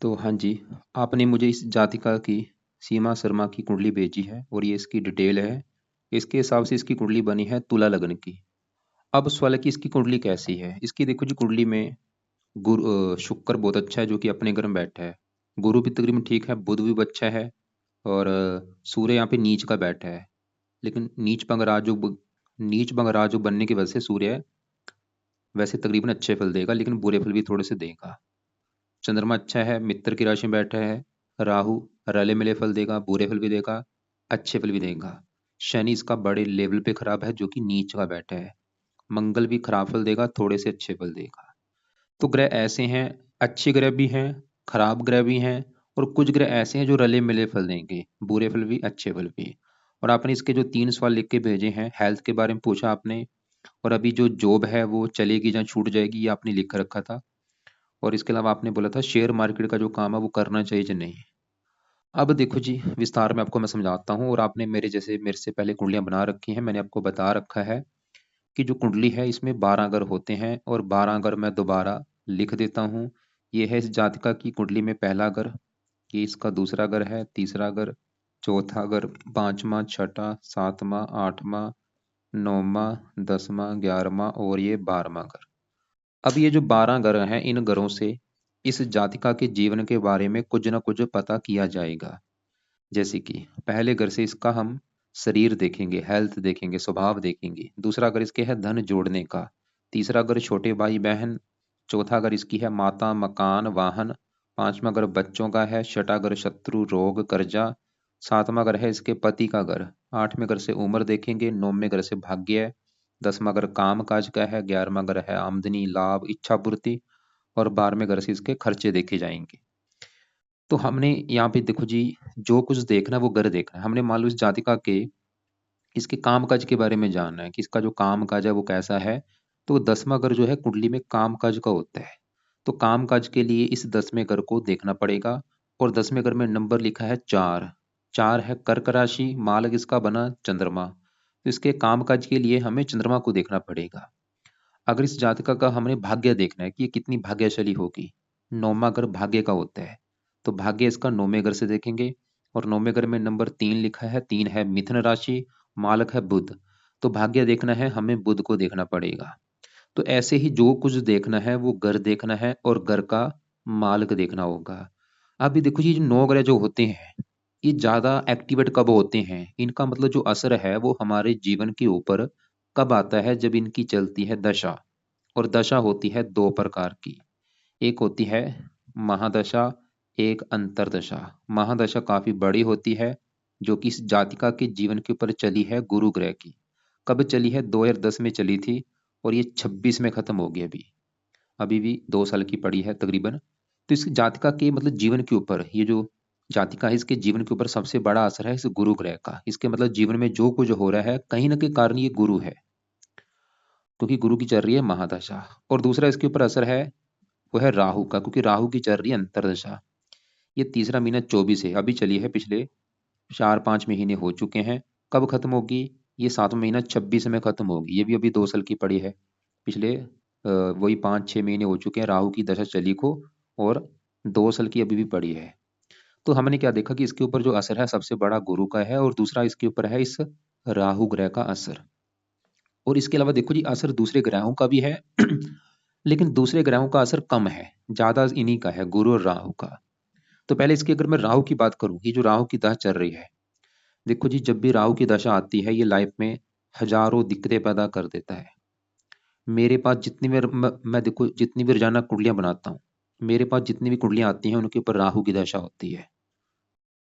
तो हाँ जी, आपने मुझे इस जातिका की सीमा शर्मा की कुंडली भेजी है और ये इसकी डिटेल है। इसके हिसाब से इसकी कुंडली बनी है तुला लग्न की। अब सवाल है कि इसकी कुंडली कैसी है? इसकी देखो जी, कुंडली में शुक्र बहुत अच्छा है जो कि अपने घर में बैठा है। गुरु भी तकरीबन ठीक है, बुध भी अच्छा है और सूर्य यहाँ पे नीच का बैठा है। लेकिन नीच बंगराजो बनने की वजह से सूर्य वैसे तकरीबन अच्छे फल देगा, लेकिन बुरे फल भी थोड़े से देगा। चंद्रमा अच्छा है, मित्र की राशि में बैठा है। राहु रले मिले फल देगा, बुरे फल भी देगा, अच्छे फल भी देगा। शनि इसका बड़े लेवल पे खराब है जो कि नीच का बैठा है। मंगल भी खराब फल देगा, थोड़े से अच्छे फल देगा। तो ग्रह ऐसे हैं, अच्छे ग्रह भी हैं, खराब ग्रह भी हैं, और कुछ ग्रह ऐसे हैं जो रले मिले फल देंगे, बुरे फल भी अच्छे फल भी। और आपने इसके जो 3 सवाल लिख के भेजे हैं, हेल्थ के बारे में पूछा आपने, और अभी जो जॉब है वो चलेगी या छूट जाएगी, ये आपने लिख कर रखा था। और इसके अलावा आपने बोला था शेयर मार्केट का जो काम है वो करना चाहिए या नहीं। अब देखो जी, विस्तार में आपको मैं समझाता हूँ। और आपने मेरे से पहले कुंडलियां बना रखी हैं, मैंने आपको बता रखा है कि जो कुंडली है इसमें 12 घर होते हैं, और 12 घर मैं दोबारा लिख देता हूँ। ये है इस जातका की कुंडली में पहला घर, ये इसका दूसरा घर है, तीसरा घर, चौथा घर, पांचवा, छठा, सातवां, आठवां, नौवां, 10वां, 11वां और ये 12वां घर। अब ये जो 12 घर हैं, इन घरों से इस जातिका के जीवन के बारे में कुछ न कुछ पता किया जाएगा। जैसे कि पहले घर से इसका हम शरीर देखेंगे, हेल्थ देखेंगे, स्वभाव देखेंगे। दूसरा घर इसके है धन जोड़ने का। तीसरा घर छोटे भाई बहन। चौथा घर इसकी है माता, मकान, वाहन। पांचवा घर बच्चों का है। छठा घर शत्रु, रोग, कर्जा। सातवां घर है इसके पति का घर। आठवें घर से उम्र देखेंगे। नौवें घर से भाग्य है। 10वां घर काम काज का है। 11वां घर है आमदनी, लाभ, इच्छा पूर्ति। और 12वें घर से इसके खर्चे देखे जाएंगे। तो हमने यहाँ पे देखो जी, जो कुछ देखना है वो घर देखना है। हमने मान लो इस जातिका के इसके काम काज के बारे में जानना है कि इसका जो काम काज है वो कैसा है। तो 10वां घर जो है कुंडली में काम काज का होता है। तो काम काज के लिए इस 10वें घर को देखना पड़ेगा। और 10वें घर में नंबर लिखा है 4। 4 है कर्क राशि, मालक इसका बना चंद्रमा। तो इसके काम काज के लिए हमें चंद्रमा को देखना पड़ेगा। अगर इस जातका का हमने भाग्य देखना है कि ये कितनी भाग्यशाली होगी, 9वां घर भाग्य का होता है। तो भाग्य इसका 9वें घर से देखेंगे। और 9वें घर में नंबर 3 लिखा है, 3 है मिथुन राशि, मालक है बुध। तो भाग्य देखना है हमें, बुध को देखना पड़ेगा। तो ऐसे ही जो कुछ देखना है वो घर देखना है और घर का मालक देखना होगा। अभी देखो ये जो 9 ग्रह जो होते हैं, ये ज्यादा एक्टिवेट कब होते हैं, इनका मतलब जो असर है वो हमारे जीवन के ऊपर कब आता है, जब इनकी चलती है दशा। और दशा होती है 2 प्रकार की। एक होती है महादशा, एक अंतरदशा। महादशा काफी बड़ी होती है, जो कि इस जातिका के जीवन के ऊपर चली है गुरु ग्रह की। कब चली है? 2010 में चली थी, और ये 26 में खत्म होगी। अभी अभी भी 2 साल की पड़ी है तकरीबन। तो इस जातिका के मतलब जीवन के ऊपर, ये जो जातिका है इसके जीवन के ऊपर सबसे बड़ा असर है इस गुरु ग्रह का। इसके मतलब जीवन में जो कुछ हो रहा है कहीं ना कहीं कारण ये गुरु है, क्योंकि गुरु की चल रही है महादशा। और दूसरा इसके ऊपर असर है वो है राहु का, क्योंकि राहु की चल रही है अंतरदशा। ये तीसरा महीना 24 है, अभी चली है, पिछले 4-5 महीने हो चुके हैं। कब खत्म होगी? ये 7वां महीना 26 में खत्म होगी। ये भी अभी 2 साल की पड़ी है। पिछले वही 5-6 महीने हो चुके हैं राहु की दशा चली को, और 2 साल की अभी भी पड़ी है। तो हमने क्या देखा कि इसके ऊपर जो असर है सबसे बड़ा गुरु का है, और दूसरा इसके ऊपर है इस राहु ग्रह का असर। और इसके अलावा देखो जी, असर दूसरे ग्रहों का भी है लेकिन दूसरे ग्रहों का असर कम है, ज्यादा इन्हीं का है, गुरु और राहु का। तो पहले इसकी अगर मैं राहु की बात करूं, ये जो राहु की दशा चल रही है, देखो जी, जब भी राहु की दशा आती है ये लाइफ में हजारों दिक्कतें पैदा कर देता है। मेरे पास जितनी बार मैं देखो जितनी भी रोजाना कुंडलियां बनाता हूँ, मेरे पास जितनी भी कुंडलियां आती हैं उनके ऊपर राहु की दशा होती है।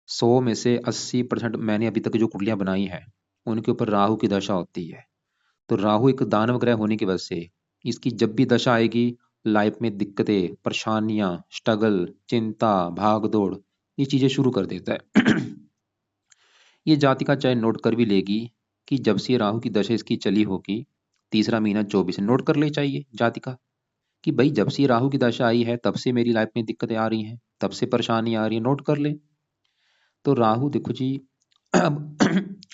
100 में से 80% मैंने अभी तक जो कुंडलियां बनाई हैं उनके ऊपर राहु की दशा होती है। तो राहु एक दानव ग्रह होने की वजह से इसकी जब भी दशा आएगी, लाइफ में दिक्कतें, परेशानियां, स्ट्रगल, चिंता, भाग दौड़, ये चीजें शुरू कर देता है ये जातिका चाहे नोट कर भी लेगी कि जब से राहु की दशा इसकी चली होगी, तीसरा महीना 24, नोट कर ले चाहिए जातिका कि भाई जब से राहु की दशा आई है तब से मेरी लाइफ में दिक्कतें आ रही हैं, तब से परेशानी आ रही है, नोट कर ले। तो राहु देखो जी, अब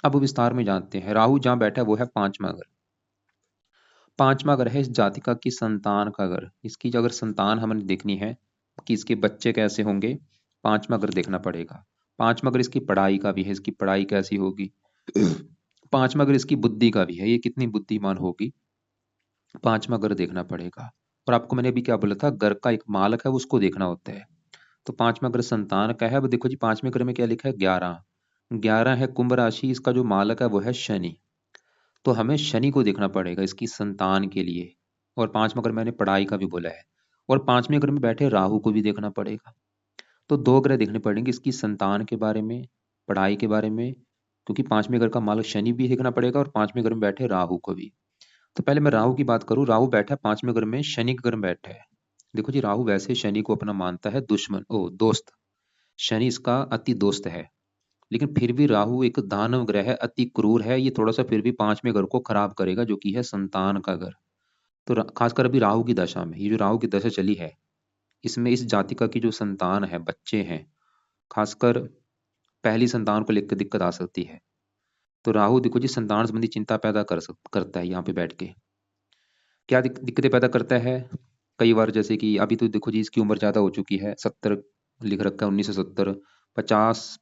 अब विस्तार में जानते हैं। राहु जहां बैठा है वो है 5वां घर। 5वां घर है इस जातिका की संतान का घर। इसकी जो अगर संतान हमें देखनी है कि इसके बच्चे कैसे होंगे। पांचवा घर देखना पड़ेगा। पांचवा घर इसकी पढ़ाई का भी है, इसकी पढ़ाई कैसी होगी। पांचवा घर इसकी बुद्धि का भी है, ये कितनी बुद्धिमान होगी। पांचवा घर देखना पड़ेगा। और आपको मैंने अभी क्या बोला था, घर का एक मालक है उसको देखना होता है। तो पांचवा घर संतान का है। अब देखो जी, पांचवें घर में क्या लिखा है, 11। 11 है कुंभ राशि, इसका जो मालक है वो है शनि। तो हमें शनि को देखना पड़ेगा इसकी संतान के लिए। और पांचवा घर मैंने पढ़ाई का भी बोला है। और पांचवें घर में बैठे राहु को भी देखना पड़ेगा। तो दो ग्रह देखने पड़ेंगे, इसकी संतान के बारे में, पढ़ाई के बारे में, क्योंकि पांचवें घर का मालक शनि भी देखना पड़ेगा और पांचवें घर में बैठे राहु को भी। तो पहले मैं राहु की बात करूं। राहु बैठा है पांचवें घर में, शनि के घर में बैठा है। देखो जी, राहु वैसे शनि को अपना मानता है दुश्मन, ओ दोस्त। शनि इसका अति दोस्त है। लेकिन फिर भी राहु एक दानव ग्रह है, अति क्रूर है, ये थोड़ा सा फिर भी पांचवें घर को खराब करेगा, जो कि है संतान का घर। तो खासकर अभी राहु की दशा में, ये जो राहु की दशा चली है, इसमें इस जातिका की जो संतान है, बच्चे हैं, खासकर पहली संतान को लेकर दिक्कत आ सकती है। तो राहु देखो जी, संतान संबंधी चिंता पैदा करता है यहाँ पे बैठ के। क्या दिक्कतें पैदा करता है कई बार, जैसे कि अभी तो देखो जी, इसकी उम्र ज्यादा हो चुकी है, 70 लिख रखा है, 1970। 50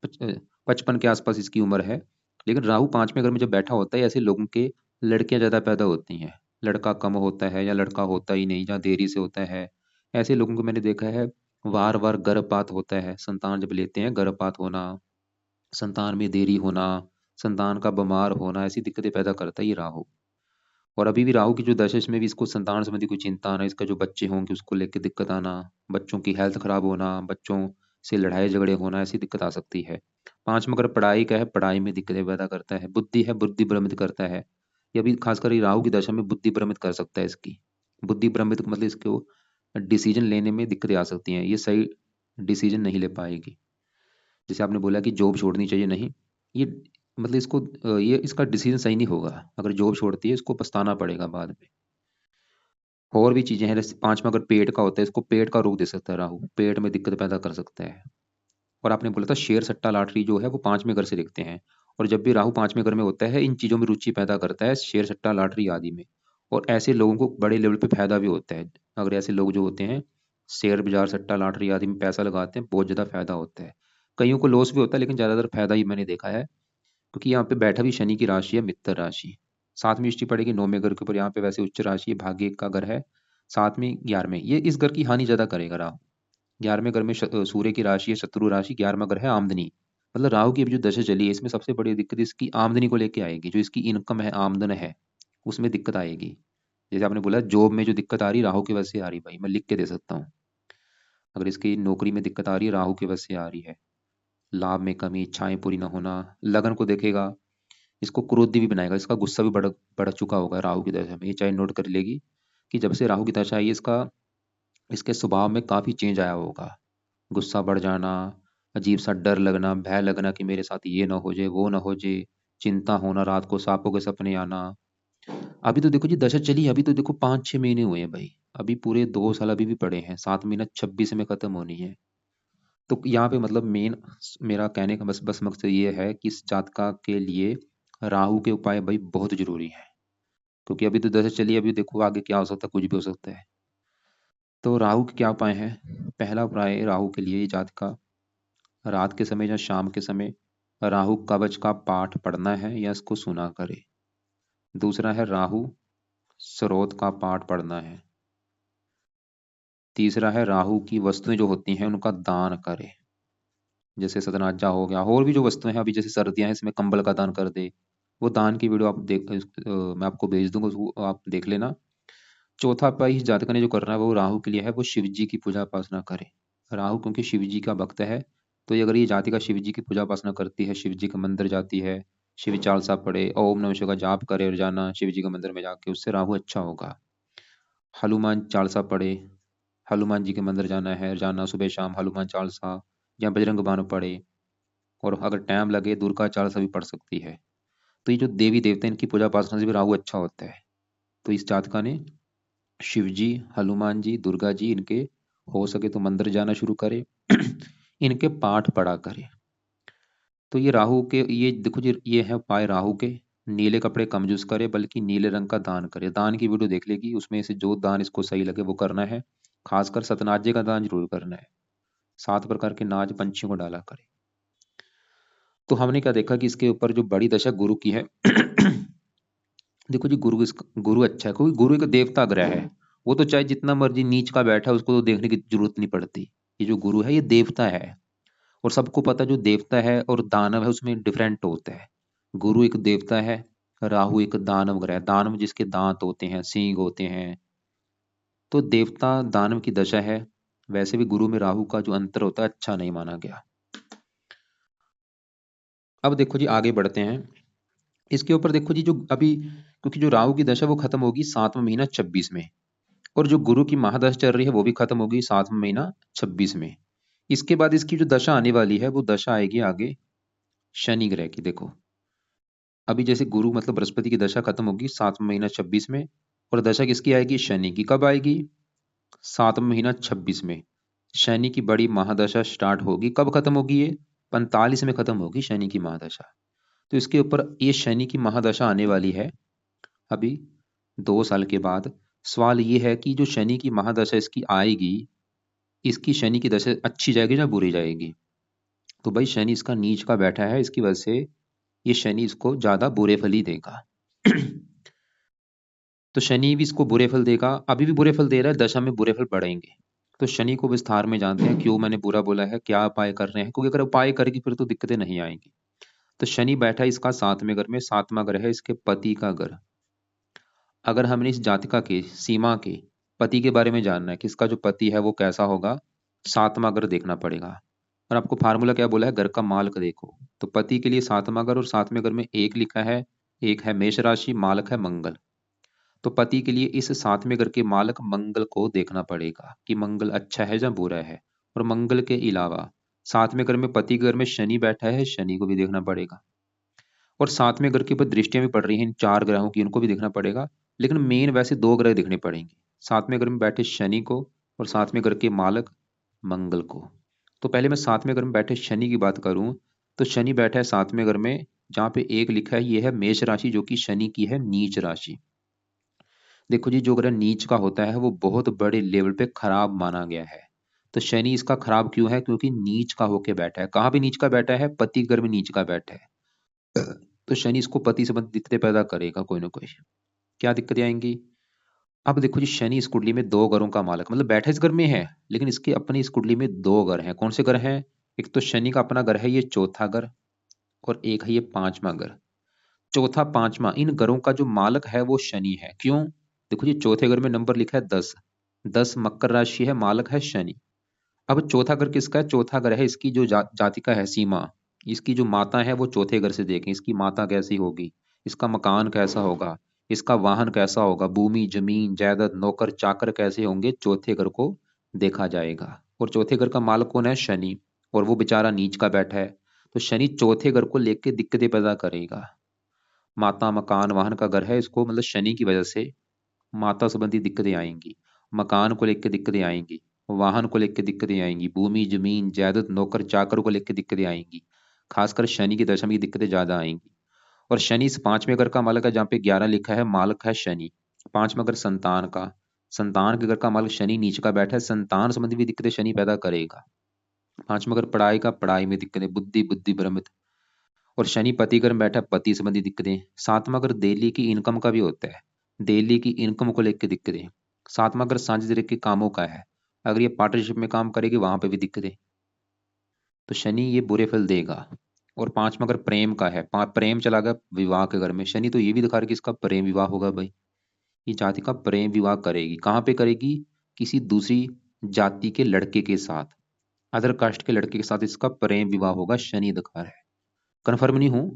55 के आसपास इसकी उम्र है। लेकिन राहु पांचवें घर में जब बैठा होता है, ऐसे लोगों के लड़कियां ज्यादा पैदा होती हैं। लड़का कम होता है या लड़का होता ही नहीं, या देरी से होता है। ऐसे लोगों को मैंने देखा है, बार बार गर्भपात होता है, संतान जब लेते हैं गर्भपात होना, संतान में देरी होना, संतान का बीमार होना, ऐसी दिक्कतें पैदा करता है ये राहु। और अभी भी राहु की जो दशा, इसमें भी इसको संतान संबंधी कोई चिंता आना, इसका जो बच्चे होंगे उसको लेकर दिक्कत आना, बच्चों की हेल्थ खराब होना, बच्चों से लड़ाई झगड़े होना, ऐसी दिक्कत आ सकती है। पांचवा अगर पढ़ाई का है, पढ़ाई में दिक्कतें पैदा करता है। बुद्धि है, बुद्धि भ्रमित करता है। ये अभी खासकर ये राहु की दशा में बुद्धि भ्रमित कर सकता है इसकी। बुद्धि भ्रमित मतलब इसको डिसीजन लेने में दिक्कतें आ सकती हैं, ये सही डिसीजन नहीं ले पाएगी। जैसे आपने बोला कि जॉब छोड़नी चाहिए, नहीं, ये मतलब इसको ये इसका डिसीजन सही नहीं होगा। अगर जॉब छोड़ती है, इसको पछताना पड़ेगा बाद में। और भी चीजें हैं, जैसे पांचवा अगर पेट का होता है, इसको पेट का रोग दे सकता है राहु, पेट में दिक्कत पैदा कर सकता है। और आपने बोला था शेयर सट्टा लॉटरी जो है वो पांचवें घर से देखते हैं। और जब भी राहु पांचवें घर में होता है, इन चीजों में रुचि पैदा करता है, शेयर सट्टा लॉटरी आदि में। और ऐसे लोगों को बड़े लेवल पे फायदा भी होता है। अगर ऐसे लोग जो होते हैं, शेयर बाजार सट्टा लॉटरी आदि में पैसा लगाते हैं, बहुत ज्यादा फायदा होता है। कईयों को लॉस भी होता है, लेकिन ज्यादातर फायदा ही मैंने देखा है। क्योंकि यहाँ पे बैठा भी शनि की राशि है, मित्र राशि। सातवीं दृष्टि पड़ेगी नौवें घर के ऊपर, यहाँ पे वैसे उच्च राशि है, भाग्य का घर है। सातवीं 11वें, ये इस घर की हानि ज्यादा करेगा राहु। 11वें घर में सूर्य की राशि है, शत्रु राशि। 11वां घर है आमदनी। मतलब राहु की अभी जो दशा चली है, इसमें सबसे बड़ी दिक्कत इसकी आमदनी को लेके आएगी। जो इसकी इनकम है, आमदन है, उसमें दिक्कत आएगी। जैसे आपने बोला जॉब में जो दिक्कत आ रही राहु की वजह से आ रही, भाई मैं लिख के दे सकता हूँ। अगर इसकी नौकरी में दिक्कत आ रही है, राहु की वजह से आ रही है। लाभ में कमी, इच्छाएं पूरी ना होना, लगन को देखेगा, इसको क्रोधी भी बनाएगा, इसका गुस्सा भी बढ़ बढ़ चुका होगा राहु की दशा में। ये चाहे नोट कर लेगी कि जब से राहु की दशा आई है, इसका इसके स्वभाव में काफी चेंज आया होगा। गुस्सा बढ़ जाना, अजीब सा डर लगना, भय लगना कि मेरे साथ ये ना हो जाए, वो ना हो जाए, चिंता होना, रात को सांपों के सपने आना। अभी तो देखो जी दशा चली है, अभी तो देखो 5-6 महीने हुए हैं भाई। अभी पूरे 2 साल अभी भी पड़े हैं, 7 महीना 26 में खत्म होनी है। तो यहाँ पे मतलब मेन मेरा कहने का बस बस मकसद ये है कि इस जातका के लिए राहु के उपाय भाई बहुत जरूरी है। क्योंकि अभी तो दशा चली है, अभी देखो आगे क्या हो सकता है, कुछ भी हो सकता है। तो राहु के क्या उपाय हैं। पहला उपाय राहु के लिए जात का, रात के समय या शाम के समय राहु कवच का पाठ पढ़ना है या इसको सुना करे। दूसरा है राहु स्रोत का पाठ पढ़ना है। तीसरा है राहु की वस्तुएं जो होती हैं उनका दान करे। जैसे सतनाजा हो गया, और भी जो वस्तुएं हैं, अभी जैसे सर्दियां हैं, इसमें कंबल का दान कर दे। वो दान की वीडियो आप मैं आपको भेज दूंगा, उसको आप देख लेना। चौथा उपाय इस जातक ने जो करना है वो राहु के लिए है, वो शिव जी की पूजा उपासना करे। राहु क्योंकि शिव जी का भक्त है, तो ये अगर ये जातिका शिव जी की पूजा उपासना करती है, शिव जी का मंदिर जाती है, शिव चालीसा पढ़े, ओम नमः शिवाय का जाप करे रोजाना शिव जी के मंदिर में जाके, उससे राहु अच्छा होगा। हनुमान चालीसा पढ़े, हनुमान जी के मंदिर जाना है रोजाना, सुबह शाम हनुमान चालीसा या बजरंग बाण पढ़े। और अगर टाइम लगे दुर्गा चालीसा भी पढ़ सकती है। तो ये जो देवी देवता हैं, इनकी पूजा उपासना से भी राहु अच्छा होता है। तो इस जातका ने शिव जी, हनुमान जी, दुर्गा जी, इनके हो सके तो मंदिर जाना शुरू करे। इनके पाठ पढ़ा करे। तो ये राहु के, ये देखो जी, ये है उपाय राहु के। नीले कपड़े कम यूज करे, बल्कि नीले रंग का दान करे। दान की वीडियो देख लेगी, उसमें से जो दान इसको सही लगे वो करना है। खासकर सतनाजे का दान जरूर करना है। 7 प्रकार के नाज पंछियों को डाला करें। तो हमने क्या देखा कि इसके ऊपर जो बड़ी दशा गुरु की है देखो जी, गुरु अच्छा है, क्योंकि गुरु एक देवता ग्रह है। वो तो चाहे जितना मर्जी नीच का बैठा है, उसको तो देखने की जरूरत नहीं पड़ती। ये जो गुरु है ये देवता है, और सबको पता है जो देवता है और दानव है उसमें डिफरेंट होता है। गुरु एक देवता है, राहु एक दानव ग्रह है। दानव जिसके दांत होते हैं, सींग होते हैं। तो देवता दानव की दशा है। वैसे भी गुरु में राहु का जो अंतर होता है अच्छा नहीं माना गया। अब देखो जी आगे बढ़ते हैं। इसके ऊपर देखो जी, जो अभी क्योंकि जो राहु की दशा वो खत्म होगी 7वां महीना 26 में, और जो गुरु की महादशा चल रही है वो भी खत्म होगी 7वां महीना 26 में। इसके बाद इसकी जो दशा आने वाली है वो दशा आएगी आगे शनि ग्रह की। देखो अभी जैसे गुरु मतलब बृहस्पति की दशा खत्म होगी 7वां महीना 26 में, और दशा किसकी आएगी? शनि की। कब आएगी? 7वां महीना 26 में। शनि की बड़ी महादशा स्टार्ट होगी। कब खत्म होगी ये? 45 में खत्म होगी शनि की महादशा। तो इसके ऊपर ये शनि की महादशा आने वाली है अभी 2 साल के बाद। सवाल ये है कि जो शनि की महादशा इसकी आएगी, इसकी शनि की दशा अच्छी जाएगी या बुरी जाएगी? तो भाई शनि इसका नीच का बैठा है, इसकी वजह से ये शनि इसको ज्यादा बुरे फल ही देगा। तो शनि भी इसको बुरे फल देगा, अभी भी बुरे फल दे रहा है, दशा में बुरे फल बढ़ेंगे। तो शनि को विस्तार में जानते हैं, क्यों मैंने बुरा बोला है, क्या उपाय कर रहे हैं, क्योंकि अगर उपाय करेगी फिर तो दिक्कतें नहीं आएंगी। तो शनि बैठा है इसका 7वें घर में। 7वां घर है इसके पति का घर। अगर हमने इस जातिका के सीमा के पति के बारे में जानना है कि इसका जो पति है वो कैसा होगा, 7वां घर देखना पड़ेगा। और आपको फार्मूला क्या बोला है? घर का मालक देखो। तो पति के लिए 7वां घर, और 7वें घर में एक लिखा है, एक है मेष राशि, मालक है मंगल। तो पति के लिए इस 7वें घर के मालक मंगल को देखना पड़ेगा कि मंगल अच्छा है या बुरा है। और मंगल के अलावा 7वें घर में पति के घर में शनि बैठा है, शनि को भी देखना पड़ेगा। और 7वें घर के ऊपर दृष्टियां भी पड़ रही हैं इन 4 ग्रहों की, उनको भी देखना पड़ेगा। लेकिन मेन वैसे 2 ग्रह देखने पड़ेंगे, 7वें घर में बैठे शनि को और 7वें घर के मालक मंगल को। तो पहले मैं 7वें घर में बैठे शनि की बात करूं, तो शनि बैठा है 7वें घर में, जहां पे एक लिखा है ये है मेष राशि, जो कि शनि की है नीच राशि। देखो जी, जो ग्रह नीच का होता है वो बहुत बड़े लेवल पे खराब माना गया है। तो शनि इसका खराब क्यों है? क्योंकि नीच का होके बैठा है। कहाँ पे नीच का बैठा है? पति घर में नीच का बैठा है। तो शनि इसको पति संबंधी दिक्कतें पैदा करेगा कोई ना कोई। क्या दिक्कतें आएंगी? अब देखो जी, शनि इस कुंडली में 2 घरों का मालक, मतलब बैठा इस घर में है, लेकिन इसके अपनी इस कुंडली में 2 घर हैं। कौन से घर हैं? एक तो शनि का अपना घर है ये चौथा घर, और एक है ये 5वां घर। चौथा 5वां इन घरों का जो मालक है वो शनि है। क्यों? देखो जी, चौथे घर में नंबर लिखा है 10। 10 मकर राशि है, मालक है शनि। अब चौथा घर किसका है? चौथा घर है इसकी जो जातिका है सीमा। इसकी जो माता है वो चौथे घर से देखें, इसकी माता कैसी होगी, इसका मकान कैसा होगा, इसका वाहन कैसा होगा, भूमि जमीन जायदाद नौकर चाकर कैसे होंगे, चौथे घर को देखा जाएगा। और चौथे घर का मालक कौन है? शनि। और वो बेचारा नीच का बैठा है। तो शनि चौथे घर को लेके दिक्कतें पैदा करेगा। माता मकान वाहन का घर है, इसको मतलब शनि की वजह से माता संबंधी दिक्कतें आएंगी, मकान को लेकर दिक्कतें आएंगी, वाहन को लेकर दिक्कतें आएंगी, भूमि जमीन जायदाद नौकर चाकर को लेकर दिक्कतें आएंगी। खासकर शनि की दशा में ये दिक्कतें ज्यादा आएंगी। और शनि इस 5वें घर का मालक है, जहाँ पे 11 लिखा है, मालक है शनि। 5वां घर संतान का, संतान के घर का मालक शनि नीच का बैठा है, संतान संबंधी भी दिक्कतें शनि पैदा करेगा। 5वां घर पढ़ाई का, पढ़ाई में दिक्कतें, बुद्धि बुद्धि भ्रमित। और शनि पति घर में बैठा है, पति संबंधी दिक्कतें। 7वां घर दिल्ली की इनकम का भी होता है, दिल्ली की इनकम को लेकर दिक्कतें। 7वां घर साझेदारी के कामों का है, अगर ये पार्टनरशिप में काम करेगी वहां पे भी दिक्कतें। तो शनि ये बुरे फल देगा। और 5वां घर प्रेम का है, प्रेम चला गया विवाह के घर में, शनि तो ये भी दिखा रहा है कि इसका प्रेम विवाह होगा भाई। ये जाति का प्रेम विवाह करेगी, कहाँ पे करेगी? किसी दूसरी जाति के लड़के के साथ, अदर कास्ट के लड़के के साथ इसका प्रेम विवाह होगा, शनि दिखा रहा है। कन्फर्म नहीं हूं,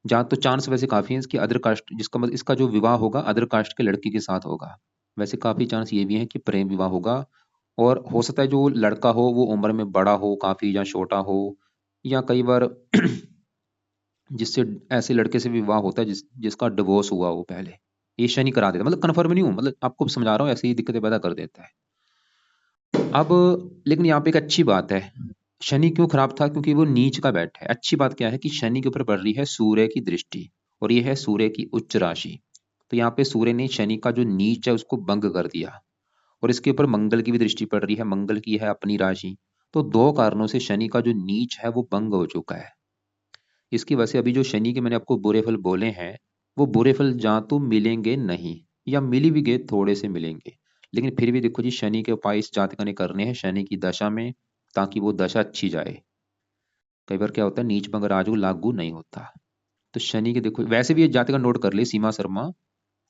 जहाँ तो चांस वैसे काफी है इसकी अदर कास्ट, जिसका मतलब इसका जो विवाह होगा अदर कास्ट के लड़की के साथ होगा। वैसे काफी चांस ये भी है कि प्रेम विवाह होगा। और हो सकता है जो लड़का हो वो उम्र में बड़ा हो काफी, या छोटा हो, या कई बार जिससे ऐसे लड़के से विवाह होता है जिसका डिवोर्स हुआ हो पहले, ये शनि करा देता है। मतलब कन्फर्म नहीं हूँ, मतलब आपको समझा रहा हूँ, ऐसे ही दिक्कतें पैदा कर देता है। अब लेकिन यहाँ पे एक अच्छी बात है, शनि क्यों खराब था? क्योंकि वो नीच का बैठा है। अच्छी बात क्या है कि शनि के ऊपर पड़ रही है सूर्य की दृष्टि, और ये है सूर्य की उच्च राशि। तो यहाँ पे सूर्य ने शनि का जो नीच है उसको भंग कर दिया। और इसके ऊपर मंगल की भी दृष्टि पड़ रही है, मंगल की है अपनी राशि। तो दो कारणों से शनि का जो नीच है वो भंग हो चुका है। इसकी वजह से अभी जो शनि के मैंने आपको बुरे फल बोले हैं, वो बुरे फल या तो मिलेंगे नहीं, या मिल भी गए थोड़े से मिलेंगे। लेकिन फिर भी देखो जी, शनि के उपाय इस जातक ने करने हैं शनि की दशा में, ताकि वो दशा अच्छी जाए। कई बार क्या होता है, नीच में अगर राजू लागू नहीं होता। तो शनि के देखो, वैसे भी ये जातक का नोट कर ले सीमा शर्मा,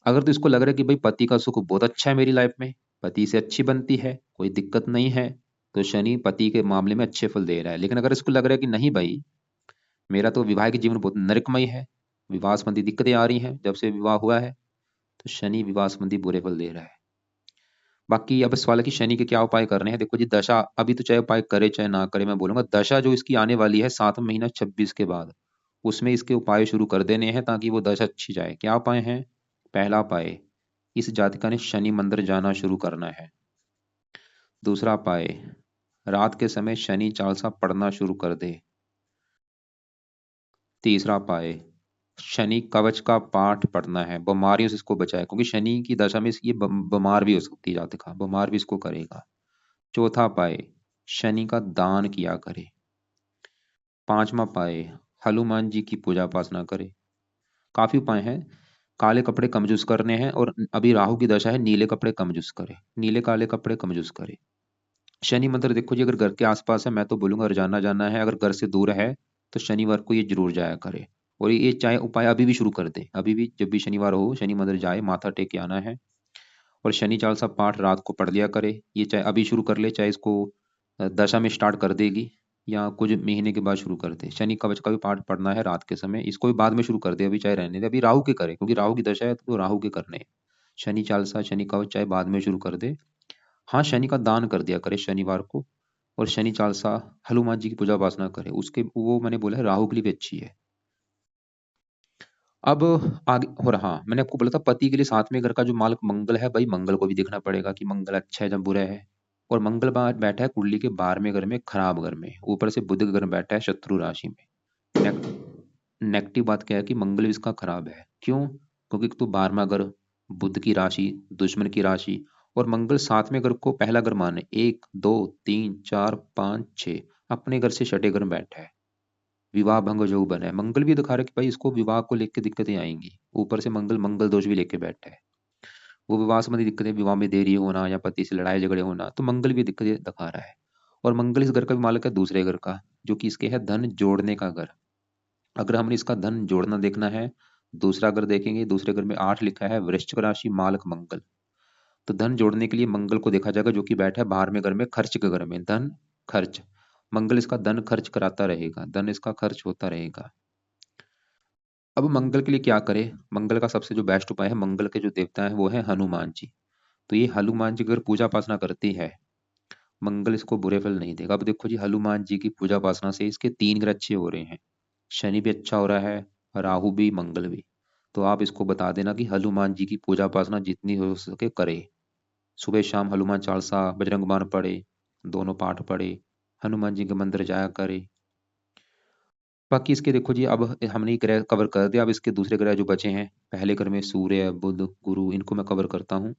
अगर तो इसको लग रहा है कि भाई पति का सुख बहुत अच्छा है मेरी लाइफ में, पति से अच्छी बनती है, कोई दिक्कत नहीं है, तो शनि पति के मामले में अच्छे फल दे रहा है। लेकिन अगर इसको लग रहा है कि नहीं भाई, मेरा तो वैवाहिक जीवन बहुत नरकमय है, विवाह संबंधी दिक्कतें आ रही हैं जब से विवाह हुआ है, तो शनि विवाह संबंधी बुरे फल दे रहा है। बाकी अब सवाल है कि शनि के क्या उपाय करने हैं। देखो जी, दशा अभी तो चाहे उपाय करे चाहे ना करे, मैं बोलूंगा दशा जो इसकी आने वाली है 7 महीना 26 के बाद, उसमें इसके उपाय शुरू कर देने हैं ताकि वो दशा अच्छी जाए। क्या उपाय हैं? पहला उपाय, इस जातिका ने शनि मंदिर जाना शुरू करना है। दूसरा उपाय, रात के समय शनि चालीसा पढ़ना शुरू कर दे। तीसरा उपाय, शनि कवच का पाठ पढ़ना है, बीमारियों से इसको बचाए, क्योंकि शनि की दशा में ये बीमार भी हो सकती है जातिका, बीमार भी इसको करेगा। चौथा उपाय, शनि का दान किया करे। पांचवा उपाय, हनुमान जी की पूजा उपासना करे। काफी उपाय हैं। काले कपड़े कम यूज करने हैं, और अभी राहु की दशा है, नीले कपड़े कम यूज करे, नीले काले कपड़े कम यूज करे। शनि मंदिर देखो जी, अगर घर के आसपास है मैं तो बोलूंगा रोजाना जाना है, अगर घर से दूर है तो शनिवार को ये जरूर जाया करे। और ये चाहे उपाय अभी भी शुरू कर दे, अभी भी जब भी शनिवार हो शनि मंदिर जाए, माथा टेक के आना है। और शनि चालीसा पाठ रात को पढ़ लिया करे, ये चाहे अभी शुरू कर ले, चाहे इसको दशा में स्टार्ट कर देगी, या कुछ महीने के बाद शुरू कर दे। शनि कवच का भी पाठ पढ़ना है रात के समय, इसको भी बाद में शुरू कर दे, अभी चाहे रहने दे, अभी राहु के करे, क्योंकि राहु की दशा है तो राहु के करने हैं। शनि चालीसा शनि कवच चाहे बाद में शुरू कर दे। हाँ, शनि का दान कर दिया करे शनिवार को, और शनि चालीसा हनुमान जी की पूजा उपासना करे, उसके वो मैंने बोला है राहु के लिए भी अच्छी है। अब आगे हो रहा, मैंने आपको बोला था पति के लिए साथ में घर का जो मालिक मंगल है, भाई मंगल को भी देखना पड़ेगा कि मंगल अच्छा है जब बुरा है। और मंगल बैठा है कुंडली के 12वें घर में, खराब घर में, ऊपर से बुध का घर बैठा है शत्रु राशि में। नेगेटिव बात क्या है कि मंगल इसका खराब है। क्यों? क्योंकि तो 12वां घर बुध की राशि, दुश्मन की राशि, और मंगल 7वें घर को पहला घर माने, 1 2 3 4 5 6, अपने घर से छठे घर में बैठा है। विवाह भंग जो बना है, मंगल भी दिखा रहा है कि भाई इसको विवाह को लेकर दिक्कतें आएंगी। ऊपर से मंगल मंगल दोष भी लेके बैठा है, वो विवाह संबंधी दिक्कतें, विवाह में देरी होना या पति से लड़ाई झगड़े होना, तो मंगल भी दिक्कतें दिखा रहा है। और मंगल इस घर का भी मालिक है दूसरे घर का, जो कि इसके है धन जोड़ने का घर। अगर हमने इसका धन जोड़ना देखना है, दूसरा घर देखेंगे, दूसरे घर में 8 लिखा है, वृश्चिक राशि मालक मंगल। तो धन जोड़ने के लिए मंगल को देखा जाएगा, जो कि बैठा है बाहर में घर में, खर्च के घर में, धन खर्च। मंगल इसका धन खर्च कराता रहेगा, धन इसका खर्च होता रहेगा। अब मंगल के लिए क्या करे? मंगल का सबसे जो बेस्ट उपाय है, मंगल के जो देवता है वो है हनुमान जी। तो ये हनुमान जी अगर पूजा उपासना करती है, मंगल इसको बुरे फल नहीं देगा। अब देखो जी, हनुमान जी की पूजा उपासना से इसके 3 ग्रह अच्छे हो रहे हैं, शनि भी अच्छा हो रहा है, राहु भी, मंगल भी। तो आप इसको बता देना कि हनुमान जी की पूजा उपासना जितनी हो सके करे। सुबह शाम हनुमान चालीसा बजरंग बाण पढ़े, दोनों पाठ पढ़े, हनुमान जी के मंदिर जाया करे। बाकी इसके देखो जी, अब हमने ग्रह कवर कर दिया, अब इसके दूसरे ग्रह जो बचे हैं, पहले ग्रह में सूर्य बुध गुरु, इनको मैं कवर करता हूँ।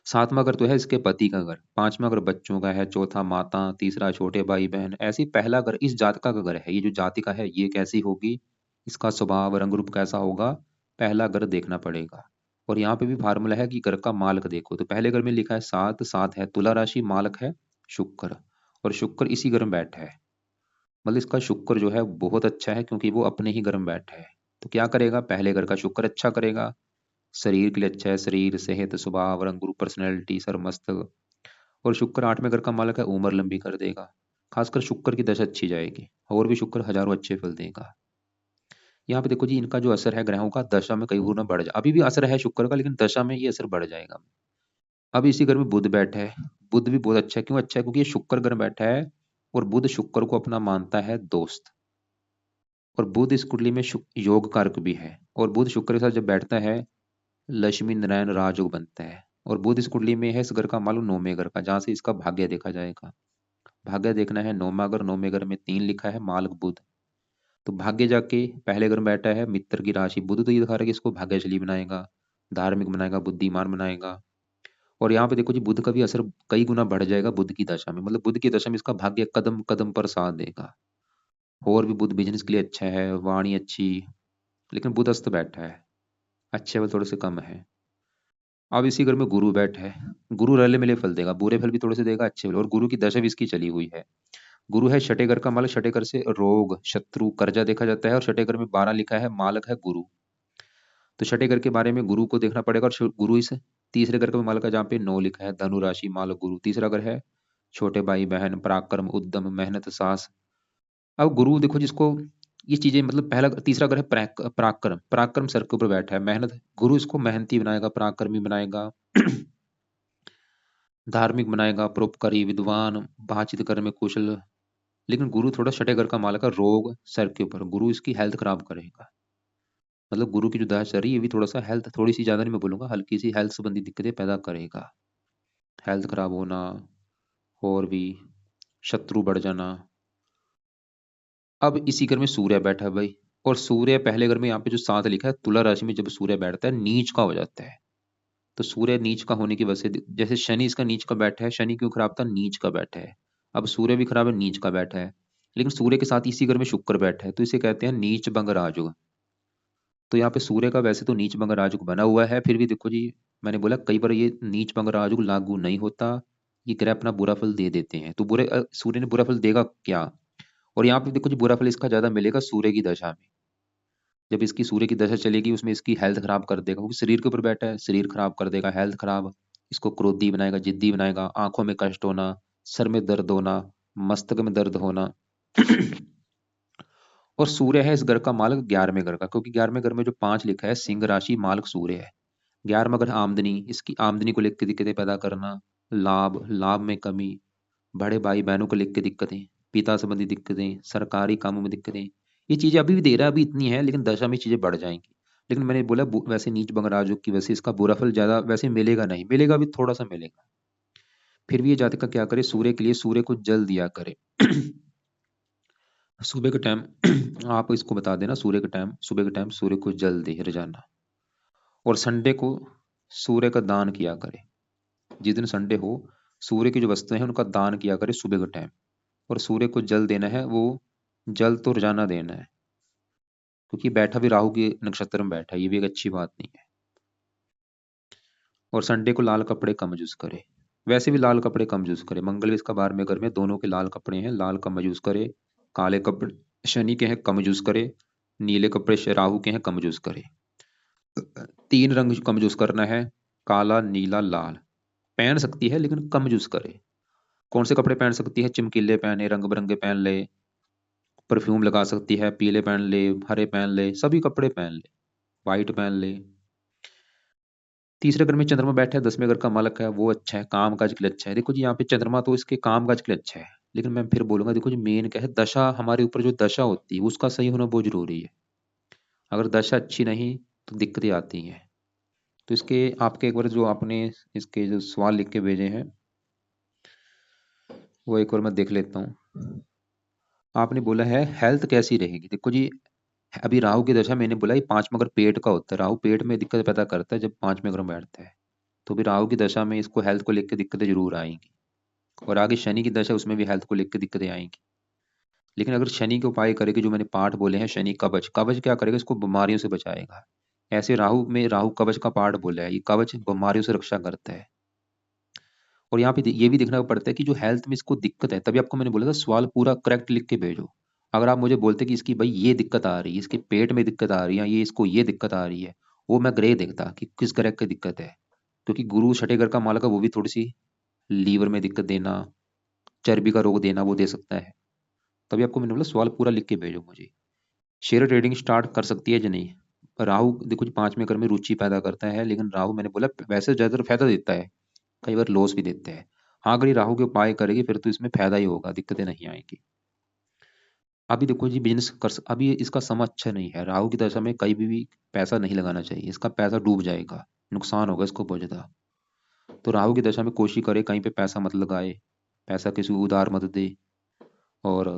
7वां घर तो है इसके पति का घर, 5वां घर बच्चों का है, चौथा माता, तीसरा छोटे भाई बहन, ऐसे ही पहला घर इस जातिका का घर है। ये जो जातिका है ये कैसी होगी, इसका स्वभाव रंग रूप कैसा होगा, पहला घर देखना पड़ेगा। और यहाँ पे भी फार्मूला है कि घर का मालक देखो, तो पहले घर में लिखा है 7, 7 है तुला राशि, मालक है शुक्र, और शुक्र इसी घर में बैठा है। मतलब इसका शुक्र जो है बहुत अच्छा है, क्योंकि वो अपने ही घर में बैठा है। तो क्या करेगा, पहले घर का शुक्र अच्छा करेगा, शरीर के लिए अच्छा है, शरीर सेहत स्वभाव रंग रूप पर्सनैलिटी सर मस्त। और शुक्र 8वें घर का मालक है, उम्र लंबी कर देगा। खासकर शुक्र की दशा अच्छी जाएगी, और भी शुक्र हजारों अच्छे फल देगा। यहाँ पे देखो जी, इनका जो असर है ग्रहों का, दशा में कई गुना बढ़ जाए, अभी भी असर है शुक्र का, लेकिन दशा में ये असर बढ़ जाएगा। अब इसी घर में बुध बैठा है, बुध भी बहुत अच्छा है। क्यों अच्छा है? क्योंकि ये शुक्र घर में बैठा है, और बुध शुक्र को अपना मानता है दोस्त। और बुध इस कुंडली में योग कारक भी है, और बुध शुक्र के साथ जब बैठता है, लक्ष्मी नारायण राजयोग बनता है। और बुध इस कुंडली में है इस घर का मालूम 9वें घर का, जहां से इसका भाग्य देखा जाएगा। भाग्य देखना है 9वां घर, 9वें घर में 3 लिखा है, मालक बुध। तो भाग्य जाके पहले घर में बैठा है मित्र की राशि, बुध तो ये दिखा रहा है कि इसको भाग्यशाली बनाएगा, धार्मिक बनाएगा, बुद्धिमान बनाएगा। और यहाँ पे देखो जी बुध का भी असर कई गुना बढ़ जाएगा बुध की दशा में, मतलब बुध की दशा में इसका भाग्य कदम कदम पर साथ देगा। और भी बुध बिजनेस के लिए अच्छा है, वाणी अच्छी, लेकिन बुध अस्त बैठा है, अच्छे वाले थोड़े से कम है। अब इसी घर में गुरु बैठा है, गुरु रले मिले फल देगा, बुरे फल भी थोड़े से देगा, अच्छे फल, और गुरु की दशा भी इसकी चली हुई है। गुरु है छठे घर का मालक, छठे घर से रोग शत्रु कर्जा देखा जाता है, और छठे घर में 12 लिखा है, मालक है गुरु। तो छठे घर के बारे में गुरु को देखना पड़ेगा, और गुरु इस तीसरे घर का भी मालक है, जहाँ पे 9 लिखा है, धनु राशि मालक गुरु। तीसरा घर है छोटे भाई बहन, पराक्रम उद्यम मेहनत साहस। अब गुरु देखो जिसको ये चीजें, मतलब पहला तीसरा घर है पराक्रम, पराक्रम सर के ऊपर बैठा है, मेहनत, गुरु इसको मेहनती बनाएगा, पराक्रमी बनाएगा, धार्मिक बनाएगा, परोपकारी विद्वान, बातचीत करने में कुशल। लेकिन गुरु थोड़ा छठे घर का मालक है, रोग सर के ऊपर, गुरु इसकी हेल्थ खराब करेगा। मतलब गुरु की जो दशा चल रही है ये भी थोड़ा सा हेल्थ, थोड़ी सी ज्यादा नहीं मैं बोलूंगा, हल्की सी हेल्थ संबंधी दिक्कतें पैदा करेगा, हेल्थ खराब होना, और भी शत्रु बढ़ जाना। अब इसी घर में सूर्य बैठा है भाई, और सूर्य पहले घर में यहाँ पे जो 7 लिखा है, तुला राशि में जब सूर्य बैठता है नीच का हो जाता है। तो सूर्य नीच का होने की वजह से, जैसे शनि इसका नीच का बैठा है, शनि क्यों खराब था, नीच का बैठा है। अब सूर्य भी खराब है, नीच का बैठा है, लेकिन सूर्य के साथ इसी घर में शुक्र बैठा है, तो इसे कहते हैं नीच भंग राजयोग। तो यहाँ पे सूर्य का वैसे तो नीच भंग राजयोग बना हुआ है, फिर भी देखो जी, मैंने बोला कई बार ये नीच भंग राजयोग लागू नहीं होता, ये ग्रह अपना बुरा फल दे देते हैं। तो सूर्य ने बुरा फल देगा क्या? और यहाँ पे देखो जी बुरा फल इसका ज्यादा मिलेगा सूर्य की दशा में। जब इसकी सूर्य की दशा चलेगी उसमें इसकी हेल्थ खराब कर देगा, क्योंकि शरीर के ऊपर बैठा है, शरीर खराब कर देगा, हेल्थ खराब, इसको क्रोधी बनाएगा, जिद्दी बनाएगा, आंखों में कष्ट होना, सर में दर्द होना, मस्तक में दर्द होना। और सूर्य है इस घर का मालक 11वें घर का, क्योंकि 11वें घर में जो 5 लिखा है, सिंह राशि मालक सूर्य है। 11वां घर आमदनी, इसकी आमदनी को लेकर दिक्कतें पैदा करना, लाभ लाभ में कमी, बड़े भाई बहनों को लेकर दिक्कतें, पिता संबंधी दिक्कतें, सरकारी कामों में दिक्कतें। ये चीजें अभी भी दे रहा है, अभी इतनी है, लेकिन दशा में चीजें बढ़ जाएंगी। लेकिन मैंने बोला वैसे नीच बंगराजोग की वजह से इसका बुरा फल ज्यादा वैसे मिलेगा नहीं, मिलेगा भी थोड़ा सा मिलेगा। फिर भी ये जातक का क्या करे, सूर्य के लिए सूर्य को जल दिया करे। सुबह के टाइम आप इसको बता देना, सूर्य के टाइम, सुबह के टाइम सूर्य को जल दे रोजाना। और संडे को सूर्य का दान किया करे, जिस दिन संडे हो सूर्य की जो वस्तुएं हैं उनका दान किया करे सुबह के टाइम। और सूर्य को जल देना है, वो जल तो रोजाना देना है, क्योंकि बैठा भी राहु के नक्षत्र में बैठा है, ये भी एक अच्छी बात नहीं है। और संडे को लाल कपड़े कम यूज करे, वैसे भी लाल कपड़े कम यूज करे, मंगल भी इसका 12वें घर में, दोनों के लाल कपड़े हैं, लाल कम यूज करे। काले कपड़े शनि के हैं, कम यूज करे। नीले कपड़े राहु के हैं, कम यूज करे। 3 रंग कम यूज करना है, काला नीला लाल। पहन सकती है लेकिन कम यूज करे। कौन से कपड़े पहन सकती है, चमकीले पहने, रंग बिरंगे पहन ले, परफ्यूम लगा सकती है, पीले पहन ले, हरे पहन ले, सभी कपड़े पहन ले, व्हाइट पहन ले। तीसरे घर में चंद्रमा बैठा है, 10वें घर का मालक है, वो अच्छा है, काम काज के लिए अच्छा है। देखो जी यहाँ पे चंद्रमा तो इसके काम काज के लिए अच्छा है, लेकिन मैं फिर बोलूंगा देखो जी मेन क्या है, दशा हमारे ऊपर जो दशा होती है उसका सही होना बहुत जरूरी है। अगर दशा अच्छी नहीं तो दिक्कतें आती हैं। तो इसके आपके एक बार जो आपने इसके जो सवाल लिख के भेजे हैं वो एक बार मैं देख लेता हूँ। आपने बोला है हेल्थ कैसी रहेगी, देखो जी अभी राहु की दशा मैंने बोला ये 5वां घर पेट का होता है, राहु पेट में दिक्कत पैदा करता है जब 5वें घर में बैठता है। तो भी राहु की दशा में इसको हेल्थ को लेकर दिक्कतें जरूर आएंगी। और आगे शनि की दशा उसमें भी हेल्थ को लेकर दिक्कतें आएंगी। लेकिन अगर शनि के उपाय करेगी, जो मैंने पाठ बोले हैं, शनि कवच, कवच क्या करेगा, इसको बीमारियों से बचाएगा। ऐसे राहु में राहु कवच का पाठ बोला है, ये कवच बीमारियों से रक्षा करता है। और यहाँ पे ये भी देखना पड़ता है कि जो हेल्थ में इसको दिक्कत है, तभी आपको मैंने बोला था सवाल पूरा करेक्ट लिख के भेजो। अगर आप मुझे बोलते कि इसकी भाई ये दिक्कत आ रही है, इसके पेट में दिक्कत आ रही है, ये इसको ये दिक्कत आ रही है, वो मैं ग्रह देखता कि किस ग्रह की दिक्कत है। क्योंकि गुरु छठे घर का मालक है, वो भी थोड़ी सी लीवर में दिक्कत देना, चर्बी का रोग देना वो दे सकता है। तभी आपको मैंने बोला सवाल पूरा लिख के भेजो मुझे। शेयर ट्रेडिंग स्टार्ट कर सकती है या नहीं? राहु देखो जी 5वें घर में रुचि पैदा करता है, लेकिन राहु मैंने बोला वैसे ज्यादातर फायदा देता है, कई बार लॉस भी देते हैं। हाँ अगर ये राहु के उपाय करेगी फिर तो इसमें फायदा ही होगा, दिक्कतें नहीं आएंगी। अभी देखो जी अभी इसका समय अच्छा नहीं है, राहु की दशा में कहीं भी पैसा नहीं लगाना चाहिए, इसका पैसा डूब जाएगा, नुकसान होगा इसको बहुत ज्यादा। तो राहु की दशा में कोशिश करे कहीं पे पैसा मत लगाए, पैसा किसी को उधार मत दे। और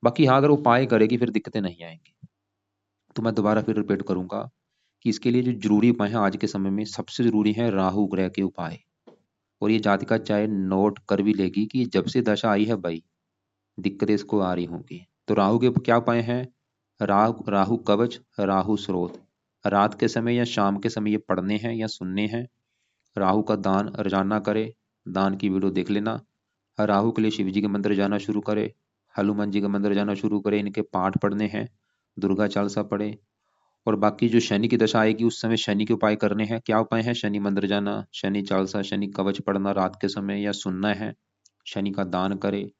बाकी हाँ अगर उपाय करेगी फिर दिक्कतें नहीं आएंगी। तो मैं दोबारा फिर रिपीट करूंगा कि इसके लिए जो जरूरी उपाय है आज के समय में, सबसे जरूरी है राहु ग्रह के उपाय। और ये जातिका चाहे नोट कर भी लेगी कि जब से दशा आई है भाई, दिक्कतें इसको आ रही होंगी। तो राहु के क्या उपाय हैं? राहु राहु कवच, राहु स्रोत। रात के समय या शाम के समय ये पढ़ने हैं या सुनने हैं। राहु का दान रोजाना करे, दान की वीडियो देख लेना। राहु के लिए शिव जी के मंदिर जाना शुरू करे, हनुमान जी के मंदिर जाना शुरू करे, इनके पाठ पढ़ने हैं, दुर्गा चालीसा पढ़े। और बाकी जो शनि की दशा आएगी उस समय शनि के उपाय करने हैं। क्या उपाय है? शनि मंदिर जाना, शनि चालीसा, शनि कवच पढ़ना रात के समय या सुनना है, शनि का दान करे,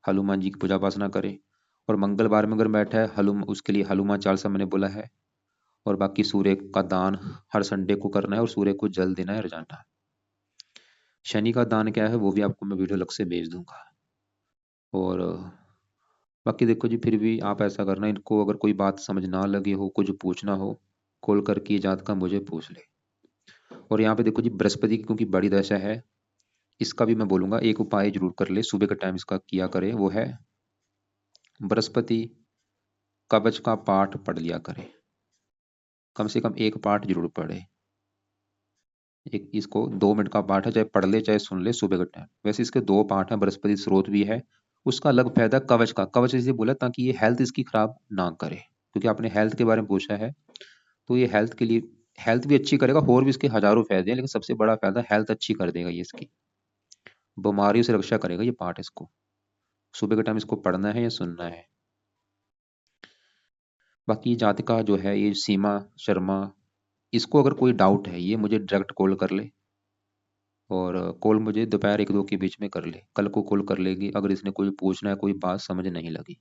हनुमान जी की पूजा उपासना करे। और मंगलवार में अगर बैठा है हनुम उसके लिए हनुमान चालीसा मैंने बोला है। और बाकी सूर्य का दान हर संडे को करना है और सूर्य को जल देना है रोजाना। शनि का दान क्या है वो भी आपको मैं वीडियो अलग से भेज दूंगा। और बाकी देखो जी, फिर भी आप ऐसा करना, इनको अगर कोई बात समझ ना लगे हो, कुछ पूछना हो, कॉल करके ये जात का मुझे पूछ ले। और यहाँ पे देखो जी, बृहस्पति की क्योंकि बड़ी दशा है, इसका भी मैं बोलूंगा एक उपाय जरूर कर ले, सुबह के टाइम इसका किया करे। वो है बृहस्पति कवच का पाठ पढ़ लिया करे, कम से कम एक पाठ जरूर पढ़े। एक इसको 2 मिनट का पाठ है, चाहे पढ़ ले चाहे सुन ले सुबह के टाइम। वैसे इसके 2 पाठ हैं, बृहस्पति स्रोत भी है। उसका अलग फायदा कवच का, कवच इसलिए बोला ताकि ये हेल्थ इसकी खराब ना करे, क्योंकि आपने हेल्थ के बारे में पूछा है। तो ये हेल्थ के लिए, हेल्थ भी अच्छी करेगा, और भी इसके हजारों फायदे हैं, लेकिन सबसे बड़ा फायदा हेल्थ अच्छी कर देगा ये इसकी, बीमारियों से रक्षा करेगा ये पाठ। इसको सुबह के टाइम इसको पढ़ना है या सुनना है। बाकी जातिका जो है ये सीमा शर्मा, इसको अगर कोई डाउट है ये मुझे डायरेक्ट कॉल कर ले। और कॉल मुझे दोपहर 1-2 के बीच में कर ले, कल को कॉल कर लेगी अगर इसने कोई पूछना है, कोई बात समझ नहीं लगी।